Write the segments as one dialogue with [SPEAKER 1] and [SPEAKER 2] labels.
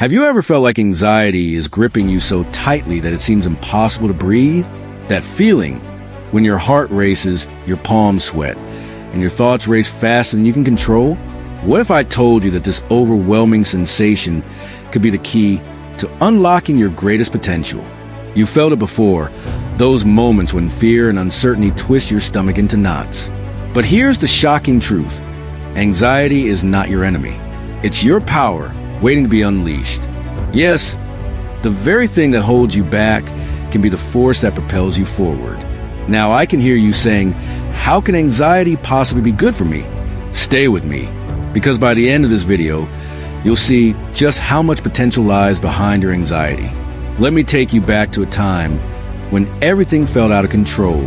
[SPEAKER 1] Have you ever felt like anxiety is gripping you so tightly that it seems impossible to breathe? That feeling when your heart races, your palms sweat, and your thoughts race faster than you can control? What if I told you that this overwhelming sensation could be the key to unlocking your greatest potential? You felt it before, those moments when fear and uncertainty twist your stomach into knots. But here's the shocking truth. Anxiety is not your enemy. It's your power waiting to be unleashed. Yes, the very thing that holds you back can be the force that propels you forward. Now I can hear you saying, how can anxiety possibly be good for me? Stay with me, because by the end of this video, you'll see just how much potential lies behind your anxiety. Let me take you back to a time when everything felt out of control.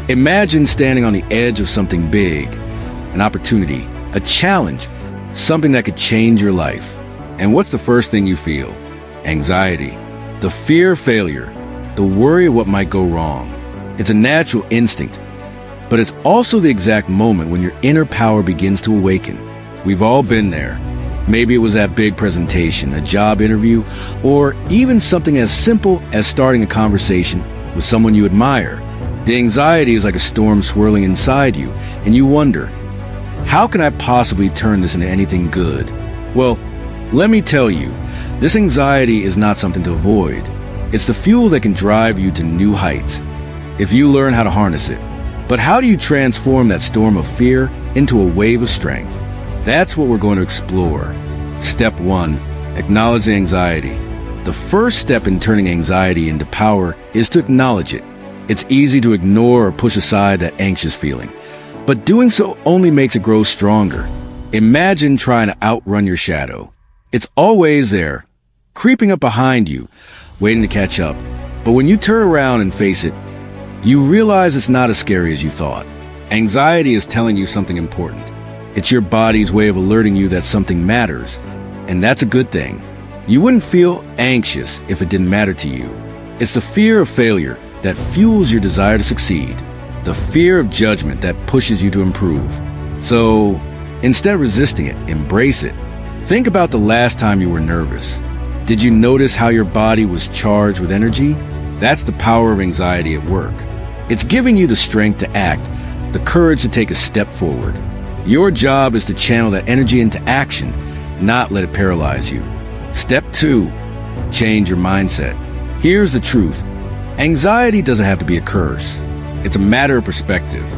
[SPEAKER 1] Imagine standing on the edge of something big, an opportunity, a challenge, something that could change your life. And what's the first thing you feel? Anxiety. The fear of failure. The worry of what might go wrong. It's a natural instinct, but it's also the exact moment when your inner power begins to awaken. We've all been there. Maybe it was that big presentation, a job interview, or even something as simple as starting a conversation with someone you admire. The anxiety is like a storm swirling inside you, and you wonder, how can I possibly turn this into anything good? Well, let me tell you, this anxiety is not something to avoid. It's the fuel that can drive you to new heights, if you learn how to harness it. But how do you transform that storm of fear into a wave of strength? That's what we're going to explore. Step 1. Acknowledge the anxiety. The first step in turning anxiety into power is to acknowledge it. It's easy to ignore or push aside that anxious feeling, but doing so only makes it grow stronger. Imagine trying to outrun your shadow. It's always there, creeping up behind you, waiting to catch up. But when you turn around and face it, you realize it's not as scary as you thought. Anxiety is telling you something important. It's your body's way of alerting you that something matters, and that's a good thing. You wouldn't feel anxious if it didn't matter to you. It's the fear of failure that fuels your desire to succeed, the fear of judgment that pushes you to improve. So, instead of resisting it, embrace it. Think about the last time you were nervous. Did you notice how your body was charged with energy? That's the power of anxiety at work. It's giving you the strength to act, the courage to take a step forward. Your job is to channel that energy into action, not let it paralyze you. Step 2. Change your mindset. Here's the truth. Anxiety doesn't have to be a curse. It's a matter of perspective.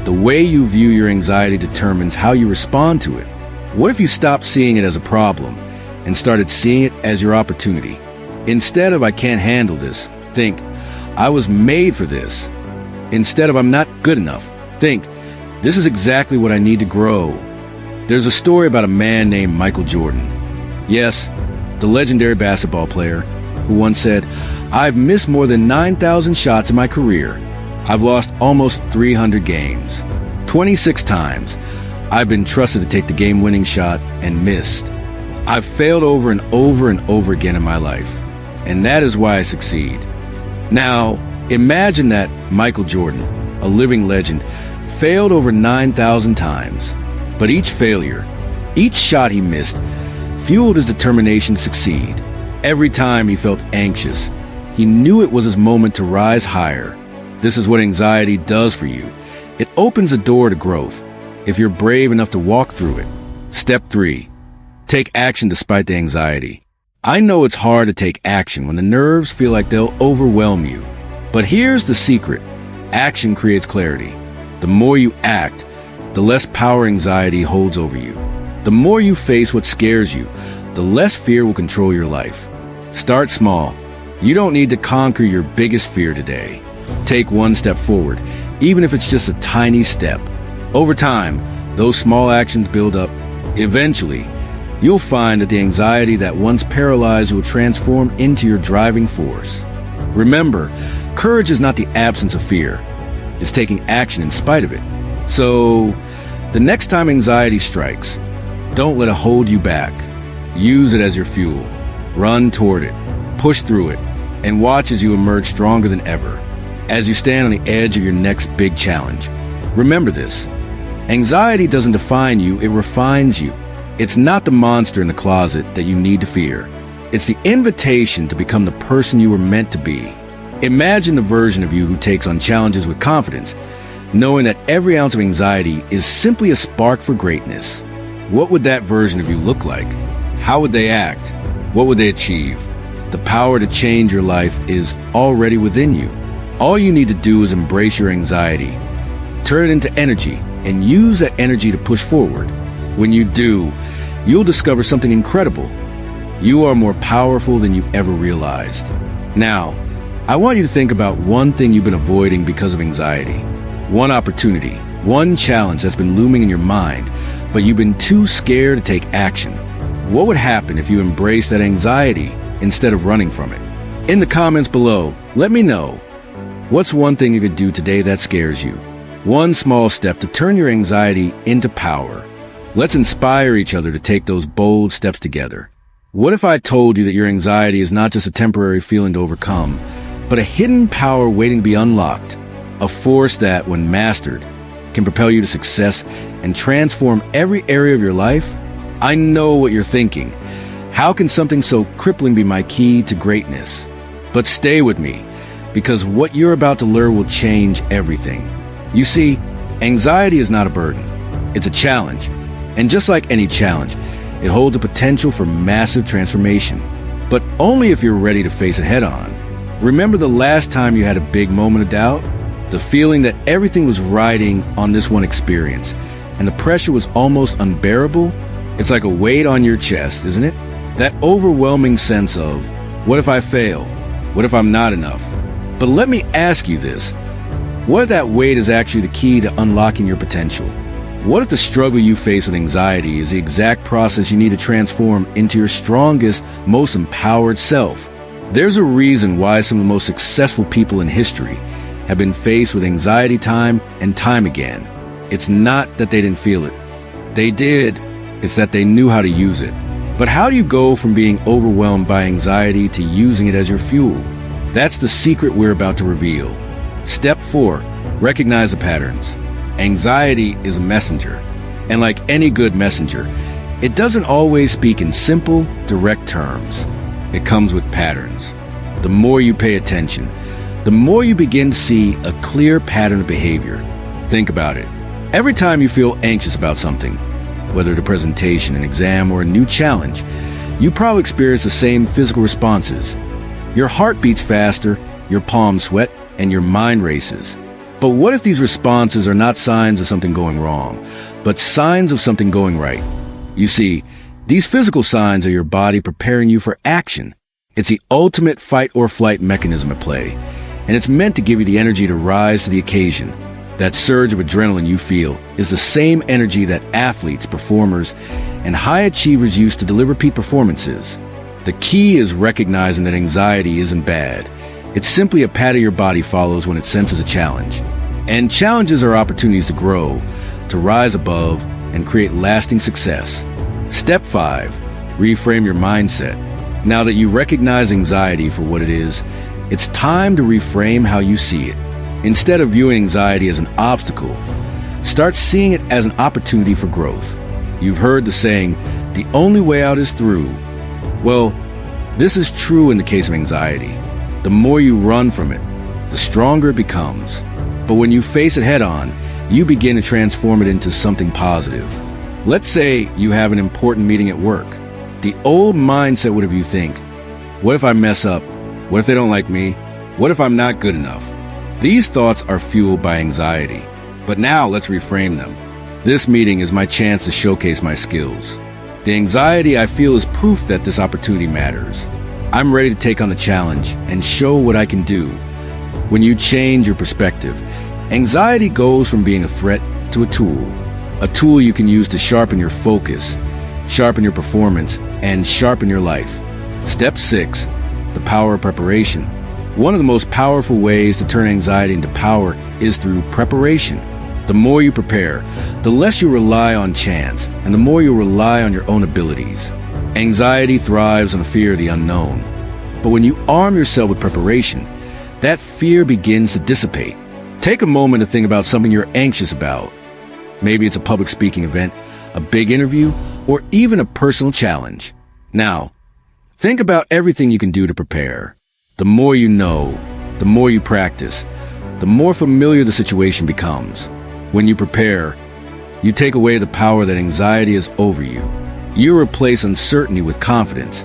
[SPEAKER 1] The way you view your anxiety determines how you respond to it. What if you stopped seeing it as a problem and started seeing it as your opportunity? Instead of "I can't handle this," think, "I was made for this." Instead of "I'm not good enough," think, "This is exactly what I need to grow." There's a story about a man named Michael Jordan. Yes, the legendary basketball player who once said, "I've missed more than 9,000 shots in my career. I've lost almost 300 games. 26 times. I've been trusted to take the game-winning shot and missed. I've failed over and over and over again in my life, and that is why I succeed." Now, imagine that Michael Jordan, a living legend, failed over 9,000 times. But each failure, each shot he missed, fueled his determination to succeed. Every time he felt anxious, he knew it was his moment to rise higher. This is what anxiety does for you. It opens a door to growth, if you're brave enough to walk through it. Step 3. Take action despite the anxiety. I know it's hard to take action when the nerves feel like they'll overwhelm you. But here's the secret. Action creates clarity. The more you act, the less power anxiety holds over you. The more you face what scares you, the less fear will control your life. Start small. You don't need to conquer your biggest fear today. Take one step forward, even if it's just a tiny step. Over time, those small actions build up. Eventually, you'll find that the anxiety that once paralyzed you will transform into your driving force. Remember, courage is not the absence of fear. It's taking action in spite of it. So, the next time anxiety strikes, don't let it hold you back. Use it as your fuel. Run toward it, push through it, and watch as you emerge stronger than ever. As you stand on the edge of your next big challenge, remember this. Anxiety doesn't define you, it refines you. It's not the monster in the closet that you need to fear. It's the invitation to become the person you were meant to be. Imagine the version of you who takes on challenges with confidence, knowing that every ounce of anxiety is simply a spark for greatness. What would that version of you look like? How would they act? What would they achieve? The power to change your life is already within you. All you need to do is embrace your anxiety, turn it into energy, and use that energy to push forward. When you do, you'll discover something incredible. You are more powerful than you ever realized. Now, I want you to think about one thing you've been avoiding because of anxiety. One opportunity, one challenge that's been looming in your mind, but you've been too scared to take action. What would happen if you embraced that anxiety instead of running from it? In the comments below, let me know. What's one thing you could do today that scares you? One small step to turn your anxiety into power. Let's inspire each other to take those bold steps together. What if I told you that your anxiety is not just a temporary feeling to overcome, but a hidden power waiting to be unlocked? A force that, when mastered, can propel you to success and transform every area of your life? I know what you're thinking. How can something so crippling be my key to greatness? But stay with me, because what you're about to learn will change everything. You see, anxiety is not a burden. It's a challenge. And just like any challenge, it holds a potential for massive transformation. But only if you're ready to face it head on. Remember the last time you had a big moment of doubt? The feeling that everything was riding on this one experience, and the pressure was almost unbearable? It's like a weight on your chest, isn't it? That overwhelming sense of, what if I fail? What if I'm not enough? But let me ask you this. What if that weight is actually the key to unlocking your potential? What if the struggle you face with anxiety is the exact process you need to transform into your strongest, most empowered self? There's a reason why some of the most successful people in history have been faced with anxiety time and time again. It's not that they didn't feel it. They did. It's that they knew how to use it. But how do you go from being overwhelmed by anxiety to using it as your fuel? That's the secret we're about to reveal. Step 4, recognize the patterns. Anxiety is a messenger, and like any good messenger, it doesn't always speak in simple, direct terms. It comes with patterns. The more you pay attention, the more you begin to see a clear pattern of behavior. Think about it. Every time you feel anxious about something, whether it's a presentation, an exam, or a new challenge, you probably experience the same physical responses. Your heart beats faster, your palms sweat, and your mind races. But what if these responses are not signs of something going wrong, but signs of something going right? You see, these physical signs are your body preparing you for action. It's the ultimate fight or flight mechanism at play, and it's meant to give you the energy to rise to the occasion. That surge of adrenaline you feel is the same energy that athletes, performers, and high achievers use to deliver peak performances. The key is recognizing that anxiety isn't bad. It's simply a pattern your body follows when it senses a challenge. And challenges are opportunities to grow, to rise above, and create lasting success. Step 5, reframe your mindset. Now that you recognize anxiety for what it is, it's time to reframe how you see it. Instead of viewing anxiety as an obstacle, start seeing it as an opportunity for growth. You've heard the saying, the only way out is through. Well, this is true in the case of anxiety. The more you run from it, the stronger it becomes. But when you face it head on, you begin to transform it into something positive. Let's say you have an important meeting at work. The old mindset would have you think, what if I mess up? What if they don't like me? What if I'm not good enough? These thoughts are fueled by anxiety. But now let's reframe them. This meeting is my chance to showcase my skills. The anxiety I feel is proof that this opportunity matters. I'm ready to take on the challenge and show what I can do. When you change your perspective, anxiety goes from being a threat to a tool you can use to sharpen your focus, sharpen your performance, and sharpen your life. Step 6, the power of preparation. One of the most powerful ways to turn anxiety into power is through preparation. The more you prepare, the less you rely on chance, and the more you rely on your own abilities. Anxiety thrives on the fear of the unknown. But when you arm yourself with preparation, that fear begins to dissipate. Take a moment to think about something you're anxious about. Maybe it's a public speaking event, a big interview, or even a personal challenge. Now, Think about everything you can do to prepare. The more you know, the more you practice, the more familiar the situation becomes. When you prepare, you take away the power that anxiety has over you. You replace uncertainty with confidence,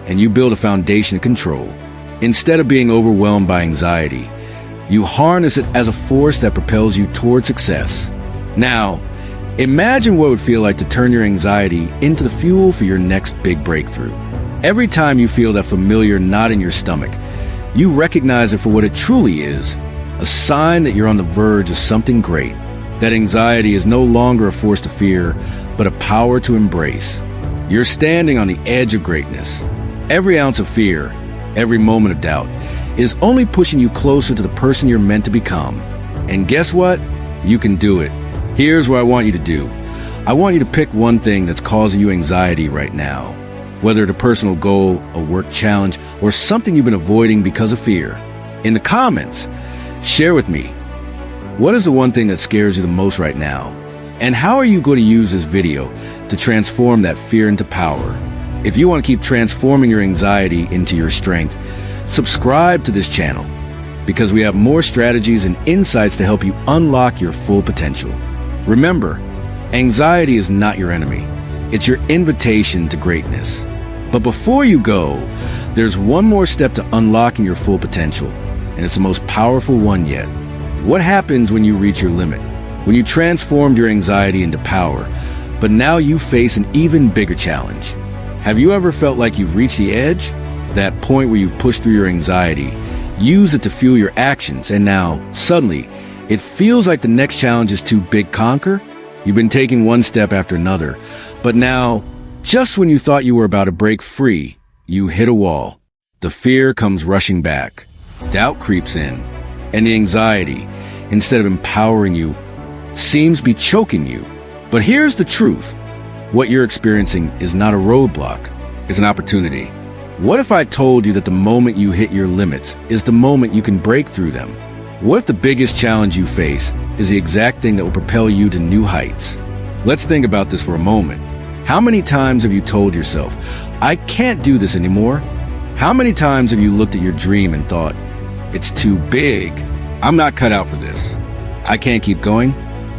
[SPEAKER 1] and you build a foundation of control. Instead of being overwhelmed by anxiety, you harness it as a force that propels you toward success. Now, imagine what it would feel like to turn your anxiety into the fuel for your next big breakthrough. Every time you feel that familiar knot in your stomach, you recognize it for what it truly is, a sign that you're on the verge of something great. That anxiety is no longer a force to fear, but a power to embrace. You're standing on the edge of greatness. Every ounce of fear, every moment of doubt, is only pushing you closer to the person you're meant to become. And guess what? You can do it. Here's what I want you to do. I want you to pick one thing that's causing you anxiety right now. Whether it's a personal goal, a work challenge, or something you've been avoiding because of fear. In the comments, share with me, what is the one thing that scares you the most right now? And how are you going to use this video to transform that fear into power? If you want to keep transforming your anxiety into your strength, subscribe to this channel, because we have more strategies and insights to help you unlock your full potential. Remember, anxiety is not your enemy. It's your invitation to greatness. But before you go, there's one more step to unlocking your full potential, and it's the most powerful one yet. What happens when you reach your limit? When you transformed your anxiety into power, but now you face an even bigger challenge. Have you ever felt like you've reached the edge? That point where you've pushed through your anxiety, use it to fuel your actions, and now, suddenly, it feels like the next challenge is too big to conquer? You've been taking one step after another, but now, just when you thought you were about to break free, you hit a wall. The fear comes rushing back. Doubt creeps in, and the anxiety, instead of empowering you, seems to be choking you. But here's the truth. What you're experiencing is not a roadblock, it's an opportunity. What if I told you that the moment you hit your limits is the moment you can break through them? What if the biggest challenge you face is the exact thing that will propel you to new heights? Let's think about this for a moment. How many times have you told yourself, I can't do this anymore? How many times have you looked at your dream and thought, it's too big, I'm not cut out for this, I can't keep going?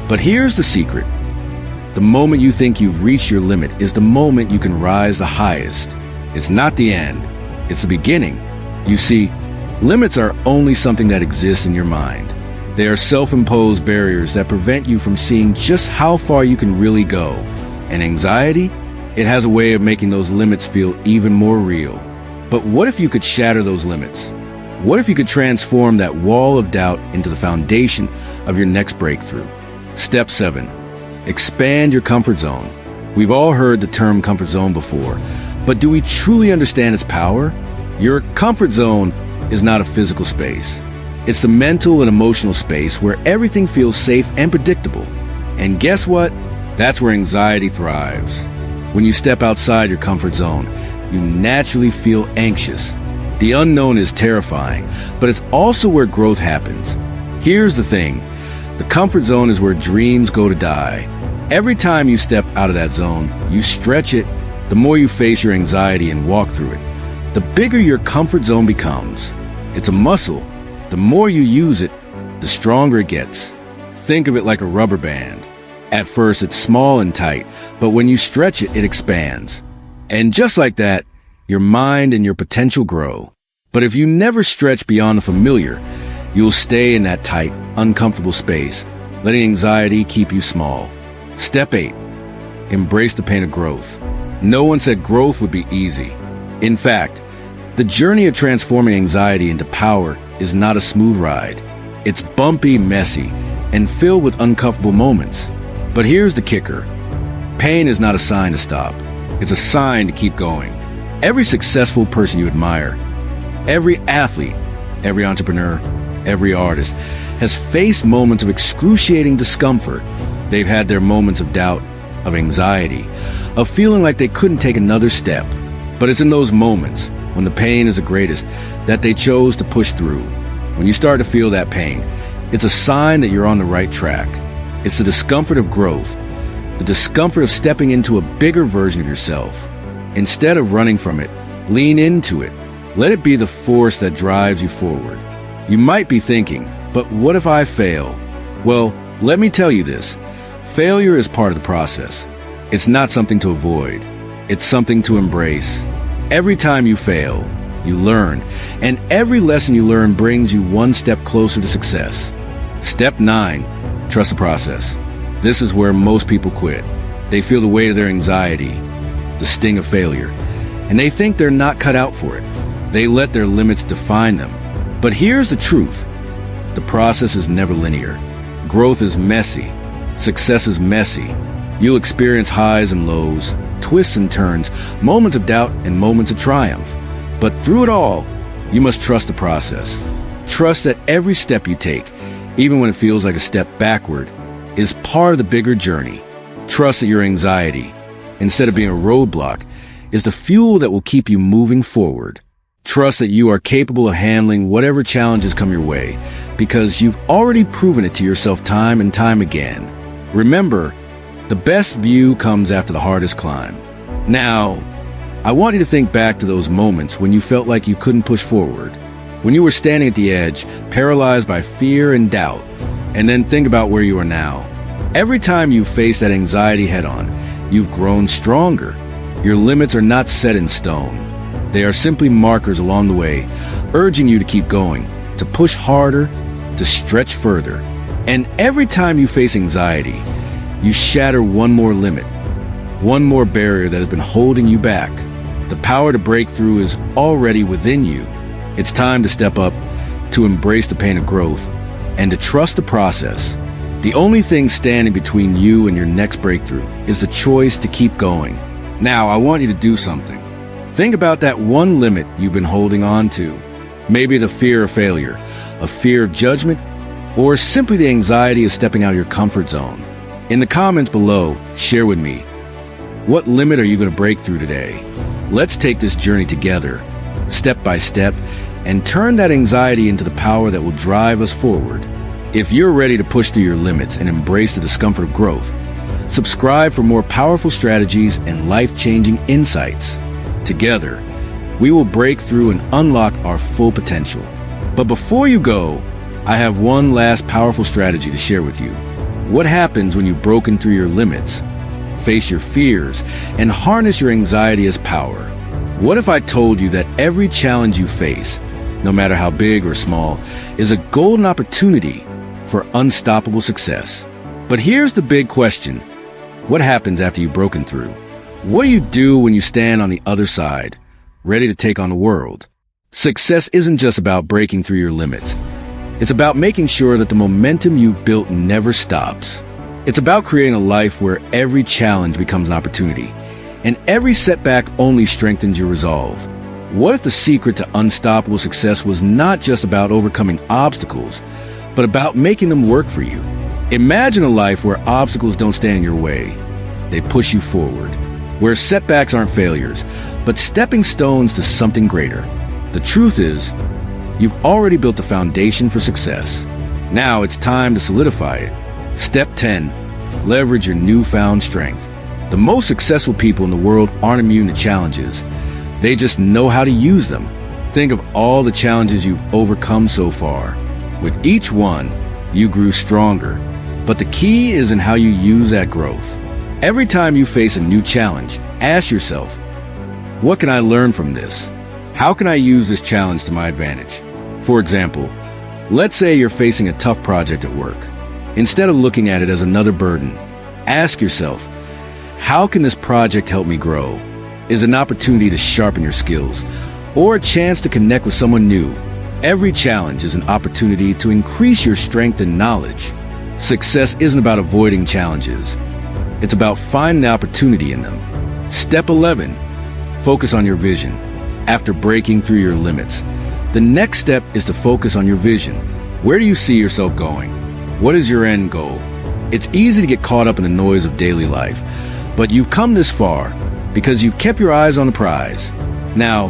[SPEAKER 1] But here's the secret. The moment you think you've reached your limit is the moment you can rise the highest. It's not the end, it's the beginning. You see, limits are only something that exists in your mind. They are self-imposed barriers that prevent you from seeing just how far you can really go. And anxiety, it has a way of making those limits feel even more real. But what if you could shatter those limits? What if you could transform that wall of doubt into the foundation of your next breakthrough? Step 7. Expand your comfort zone. We've all heard the term comfort zone before, but do we truly understand its power? Your comfort zone is not a physical space. It's the mental and emotional space where everything feels safe and predictable. And guess what? That's where anxiety thrives. When you step outside your comfort zone, you naturally feel anxious. The unknown is terrifying, but it's also where growth happens. Here's the thing. The comfort zone is where dreams go to die. Every time you step out of that zone, you stretch it. The more you face your anxiety and walk through it, the bigger your comfort zone becomes. It's a muscle. The more you use it, the stronger it gets. Think of it like a rubber band. At first, it's small and tight, but when you stretch it, it expands. And just like that, your mind and your potential grow. But if you never stretch beyond the familiar, you'll stay in that tight, uncomfortable space, letting anxiety keep you small. Step 8. Embrace the pain of growth. No one said growth would be easy. In fact, the journey of transforming anxiety into power is not a smooth ride. It's bumpy, messy, and filled with uncomfortable moments. But here's the kicker. Pain is not a sign to stop. It's a sign to keep going. Every successful person you admire, every athlete, every entrepreneur, every artist has faced moments of excruciating discomfort. They've had their moments of doubt, of anxiety, of feeling like they couldn't take another step. But it's in those moments, when the pain is the greatest, that they chose to push through. When you start to feel that pain, it's a sign that you're on the right track. It's the discomfort of growth, the discomfort of stepping into a bigger version of yourself. Instead of running from it, Lean into it. Let it be the force that drives you forward. You might be thinking, but what if I fail? Well, let me tell you this. Failure is part of the process. It's not something to avoid. It's something to embrace. Every time you fail, you learn, and every lesson you learn brings you one step closer to success. Step 9, trust the process. This is where most people quit. They feel the weight of their anxiety, the sting of failure, and they think they're not cut out for it. They let their limits define them. But here's the truth. The process is never linear. Growth is messy. Success is messy. You'll experience highs and lows, twists and turns, moments of doubt and moments of triumph. But through it all, you must trust the process. Trust that every step you take, even when it feels like a step backward, is part of the bigger journey. Trust that your anxiety, instead of being a roadblock, is the fuel that will keep you moving forward. Trust that you are capable of handling whatever challenges come your way, because you've already proven it to yourself time and time again. Remember, the best view comes after the hardest climb. Now, I want you to think back to those moments when you felt like you couldn't push forward, when you were standing at the edge, paralyzed by fear and doubt, and then think about where you are now. Every time you face that anxiety head-on, you've grown stronger. Your limits are not set in stone. They are simply markers along the way, urging you to keep going, to push harder, to stretch further. And every time you face anxiety, you shatter one more limit, one more barrier that has been holding you back. The power to break through is already within you. It's time to step up, to embrace the pain of growth, and to trust the process. The only thing standing between you and your next breakthrough is the choice to keep going. Now, I want you to do something. Think about that one limit you've been holding on to. Maybe the fear of failure, a fear of judgment, or simply the anxiety of stepping out of your comfort zone. In the comments below, share with me, what limit are you going to break through today? Let's take this journey together, step by step, and turn that anxiety into the power that will drive us forward. If you're ready to push through your limits and embrace the discomfort of growth, subscribe for more powerful strategies and life-changing insights. Together, we will break through and unlock our full potential. But before you go, I have one last powerful strategy to share with you. What happens when you've broken through your limits, face your fears, and harness your anxiety as power? What if I told you that every challenge you face, no matter how big or small, is a golden opportunity for unstoppable success? But here's the big question. What happens after you've broken through? What do you do when you stand on the other side, ready to take on the world? Success isn't just about breaking through your limits. It's about making sure that the momentum you've built never stops. It's about creating a life where every challenge becomes an opportunity, and every setback only strengthens your resolve. What if the secret to unstoppable success was not just about overcoming obstacles, but about making them work for you? Imagine a life where obstacles don't stand in your way. They push you forward. Where setbacks aren't failures, but stepping stones to something greater. The truth is, you've already built the foundation for success. Now it's time to solidify it. Step 10. Leverage your newfound strength. The most successful people in the world aren't immune to challenges. They just know how to use them. Think of all the challenges you've overcome so far. With each one, you grew stronger. But the key is in how you use that growth. Every time you face a new challenge, ask yourself, what can I learn from this? How can I use this challenge to my advantage? For example, let's say you're facing a tough project at work. Instead of looking at it as another burden, ask yourself, how can this project help me grow? Is it an opportunity to sharpen your skills, or a chance to connect with someone new? Every challenge is an opportunity to increase your strength and knowledge. Success isn't about avoiding challenges. It's about finding the opportunity in them. Step 11. Focus on your vision. After breaking through your limits, the next step is to focus on your vision. Where do you see yourself going? What is your end goal? It's easy to get caught up in the noise of daily life, but you've come this far because you've kept your eyes on the prize. Now,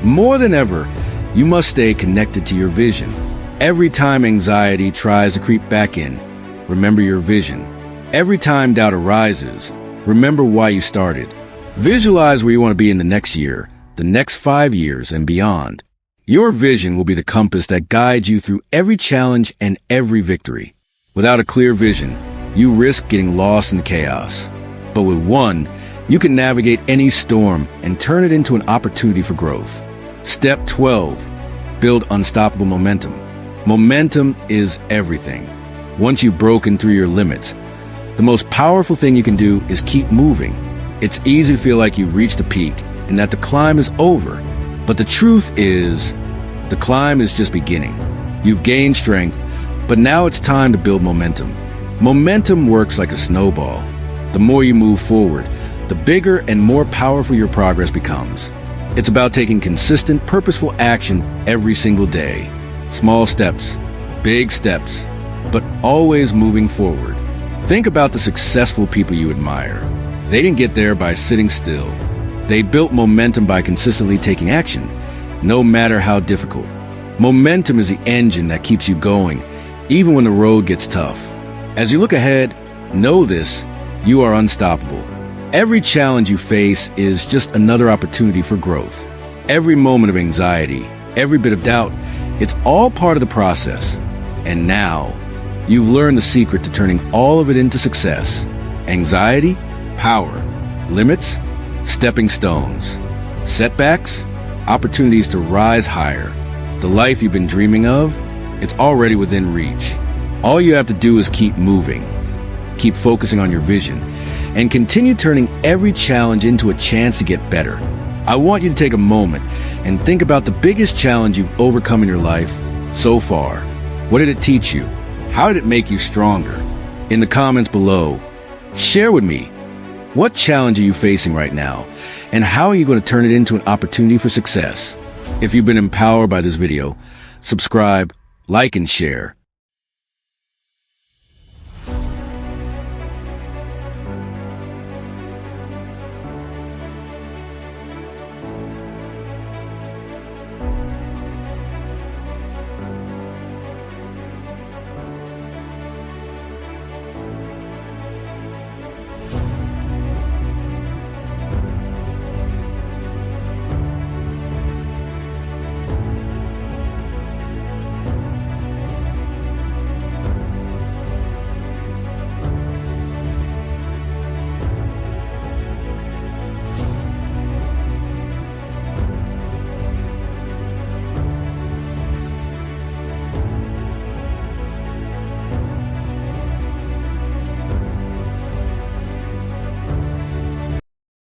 [SPEAKER 1] more than ever, you must stay connected to your vision. Every time anxiety tries to creep back in, remember your vision. Every time doubt arises, remember why you started. Visualize where you want to be in the next year, the next 5 years, and beyond. Your vision will be the compass that guides you through every challenge and every victory. Without a clear vision, you risk getting lost in chaos. But with one, you can navigate any storm and turn it into an opportunity for growth. Step 12. Build unstoppable momentum. Momentum is everything. Once you've broken through your limits, the most powerful thing you can do is keep moving. It's easy to feel like you've reached a peak and that the climb is over. But the truth is, the climb is just beginning. You've gained strength, but now it's time to build momentum. Momentum works like a snowball. The more you move forward, the bigger and more powerful your progress becomes. It's about taking consistent, purposeful action every single day. Small steps, big steps, but always moving forward. Think about the successful people you admire. They didn't get there by sitting still. They built momentum by consistently taking action, no matter how difficult. Momentum is the engine that keeps you going, even when the road gets tough. As you look ahead, know this: you are unstoppable. Every challenge you face is just another opportunity for growth. Every moment of anxiety, every bit of doubt, it's all part of the process. And now, you've learned the secret to turning all of it into success. Anxiety, power. Limits, stepping stones. Setbacks, opportunities to rise higher. The life you've been dreaming of, it's already within reach. All you have to do is keep moving, keep focusing on your vision, and continue turning every challenge into a chance to get better. I want you to take a moment and think about the biggest challenge you've overcome in your life so far. What did it teach you? How did it make you stronger? In the comments below, share with me, what challenge are you facing right now? And how are you going to turn it into an opportunity for success? If you've been empowered by this video, subscribe, like, and share.